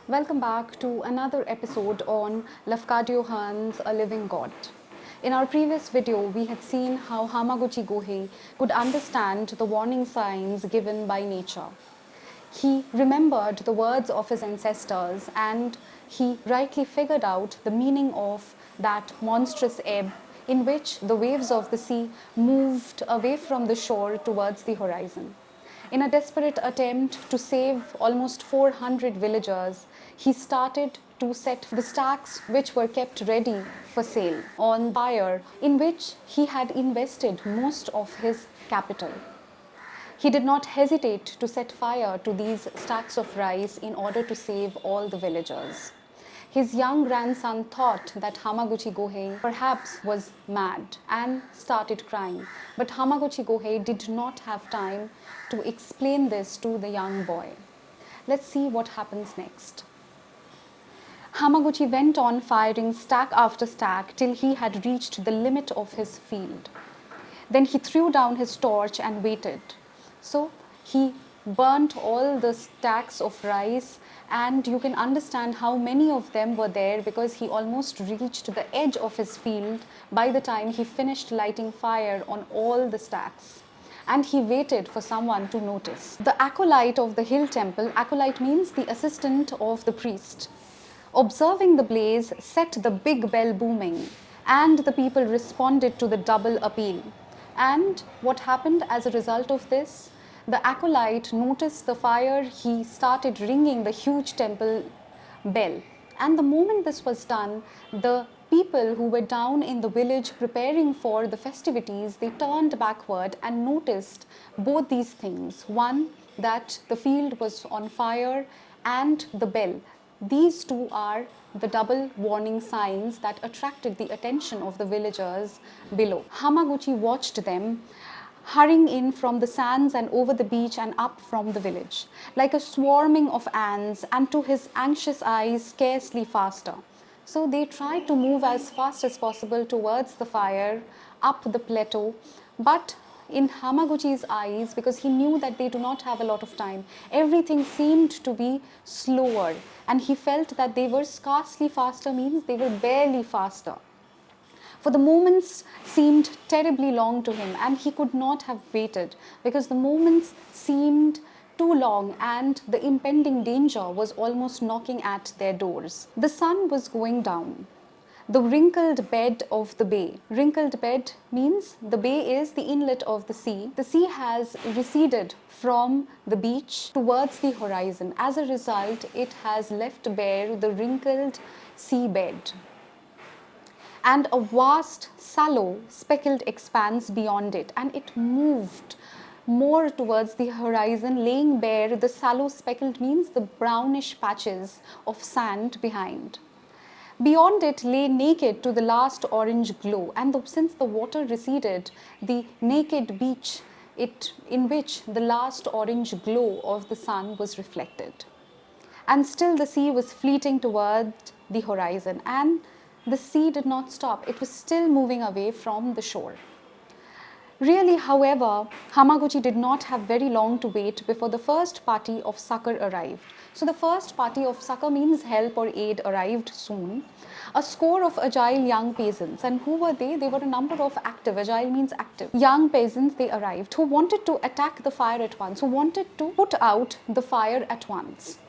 Welcome back to another episode on Lafcadio Hearn's A Living God. In our previous video, we had seen how Hamaguchi Gohei could understand the warning signs given by nature. He remembered the words of his ancestors and he rightly figured out the meaning of that monstrous ebb in which the waves of the sea moved away from the shore towards the horizon. In a desperate attempt to save almost 400 villagers, he started to set the stacks which were kept ready for sale on fire, in which he had invested most of his capital. He did not hesitate to set fire to these stacks of rice in order to save all the villagers. His young grandson thought that Hamaguchi Gohei perhaps was mad and started crying. But Hamaguchi Gohei did not have time to explain this to the young boy. Let's see what happens next. Hamaguchi went on firing stack after stack till he had reached the limit of his field. Then he threw down his torch and waited. So he burnt all the stacks of rice, and you can understand how many of them were there because he almost reached the edge of his field by the time he finished lighting fire on all the stacks. And he waited for someone to notice. The acolyte of the hill temple, acolyte means the assistant of the priest, observing the blaze, set the big bell booming, and the people responded to the double appeal. And what happened as a result of this? The acolyte noticed the fire, he started ringing the huge temple bell. And the moment this was done, the people who were down in the village preparing for the festivities, they turned backward and noticed both these things. One, that the field was on fire, and the bell. These two are the double warning signs that attracted the attention of the villagers below. Hamaguchi watched them hurrying in from the sands and over the beach and up from the village, like a swarming of ants, and to his anxious eyes scarcely faster. So they tried to move as fast as possible towards the fire, up the plateau, but in Hamaguchi's eyes, because he knew that they do not have a lot of time, everything seemed to be slower, and he felt that they were scarcely faster means they were barely faster. For the moments seemed terribly long to him, and he could not have waited because the moments seemed too long and the impending danger was almost knocking at their doors. The sun was going down. The wrinkled bed of the bay. Wrinkled bed means the bay is the inlet of the sea. The sea has receded from the beach towards the horizon. As a result, it has left bare the wrinkled seabed and a vast, sallow, speckled expanse beyond it, and it moved more towards the horizon, laying bare the sallow speckled means the brownish patches of sand behind. Beyond it lay naked to the last orange glow, and since the water receded, the naked beach in which the last orange glow of the sun was reflected. And still the sea was fleeting toward the horizon, and the sea did not stop. It was still moving away from the shore. Really, however, Hamaguchi did not have very long to wait before the first party of succor arrived. So the first party of succor means help or aid arrived soon. A score of agile young peasants. And who were they? They were a number of active, agile means active, young peasants. They arrived who wanted to attack the fire at once, who wanted to put out the fire at once.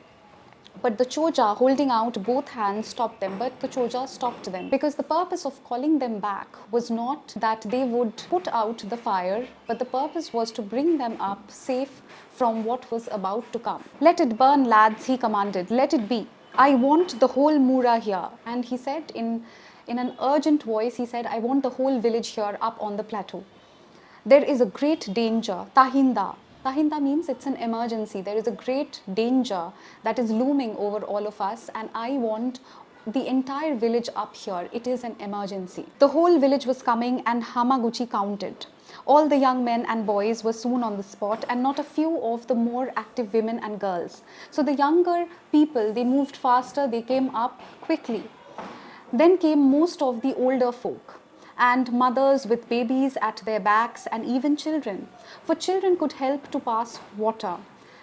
But the Choja, holding out both hands, stopped them. But the Choja stopped them because the purpose of calling them back was not that they would put out the fire, but the purpose was to bring them up safe from what was about to come. "Let it burn, lads," he commanded. "Let it be. I want the whole Mura here." And he said in an urgent voice, he said, "I want the whole village here up on the plateau. There is a great danger, Tahinda." Tahinda means it's an emergency. There is a great danger that is looming over all of us, and I want the entire village up here. It is an emergency. The whole village was coming, and Hamaguchi counted. All the young men and boys were soon on the spot, and not a few of the more active women and girls. So the younger people, they moved faster, they came up quickly. Then came most of the older folk, and mothers with babies at their backs, and even children. For children could help to pass water.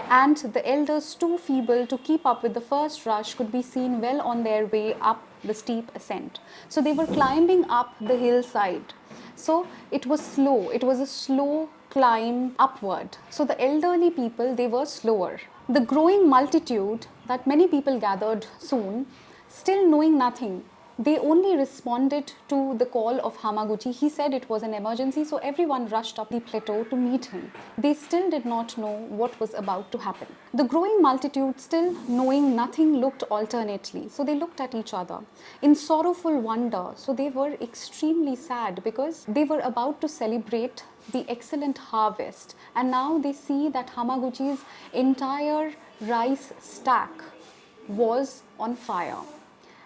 and the elders, too feeble to keep up with the first rush, could be seen well on their way up the steep ascent. So they were climbing up the hillside. So it was slow, it was a slow climb upward. So the elderly people, they were slower. The growing multitude that many people gathered soon, still knowing nothing, they only responded to the call of Hamaguchi. He said it was an emergency, so everyone rushed up the plateau to meet him. They still did not know what was about to happen. The growing multitude, still knowing nothing, looked alternately. So they looked at each other in sorrowful wonder. So they were extremely sad because they were about to celebrate the excellent harvest. And now they see that Hamaguchi's entire rice stack was on fire.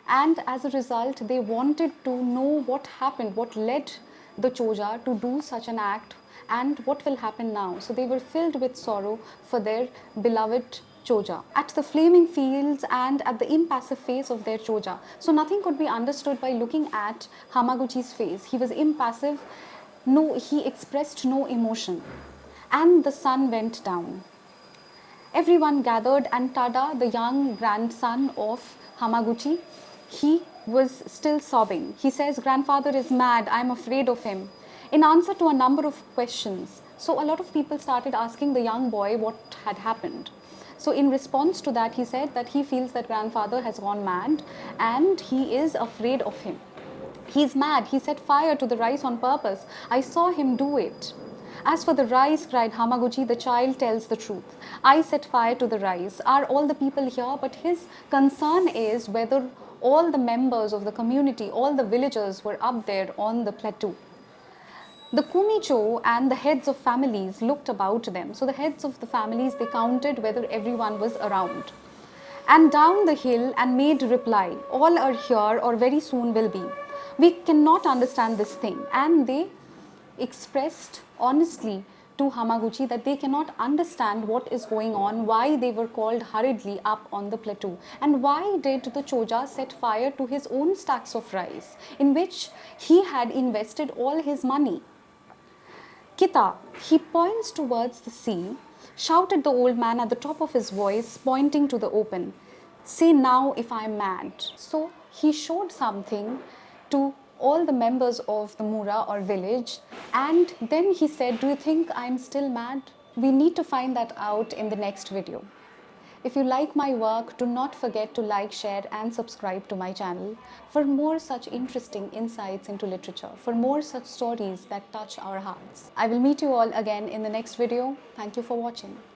And as a result, they wanted to know what happened, what led the Choja to do such an act, and what will happen now. So they were filled with sorrow for their beloved Choja, at the flaming fields and at the impassive face of their Choja. So nothing could be understood by looking at Hamaguchi's face. He was impassive, he expressed no emotion. And the sun went down. Everyone gathered, and Tada, the young grandson of Hamaguchi, he was still sobbing. He says, "Grandfather is mad, I'm afraid of him." In answer to a number of questions. So a lot of people started asking the young boy what had happened. So in response to that, he said that he feels that grandfather has gone mad and he is afraid of him. He's mad, he set fire to the rice on purpose. I saw him do it. "As for the rice," cried Hamaguchi, "the child tells the truth. I set fire to the rice. Are all the people here?" But his concern is whether all the members of the community, all the villagers were up there on the plateau. The kumicho and the heads of families looked about them. So the heads of the families, they counted whether everyone was around. And down the hill and made reply, "All are here or very soon will be. We cannot understand this thing." And they expressed honestly to Hamaguchi that they cannot understand what is going on, why they were called hurriedly up on the plateau, and why did the Choja set fire to his own stacks of rice, in which he had invested all his money. "Kita," he points towards the sea, shouted the old man at the top of his voice, pointing to the open. "Say now if I am mad." So he showed something to all the members of the Mura or village, and then he said, "Do you think I'm still mad?" We need to find that out in the next video. If you like my work, do not forget to like, share and subscribe to my channel for more such interesting insights into literature, for more such stories that touch our hearts. I will meet you all again in the next video. Thank you for watching.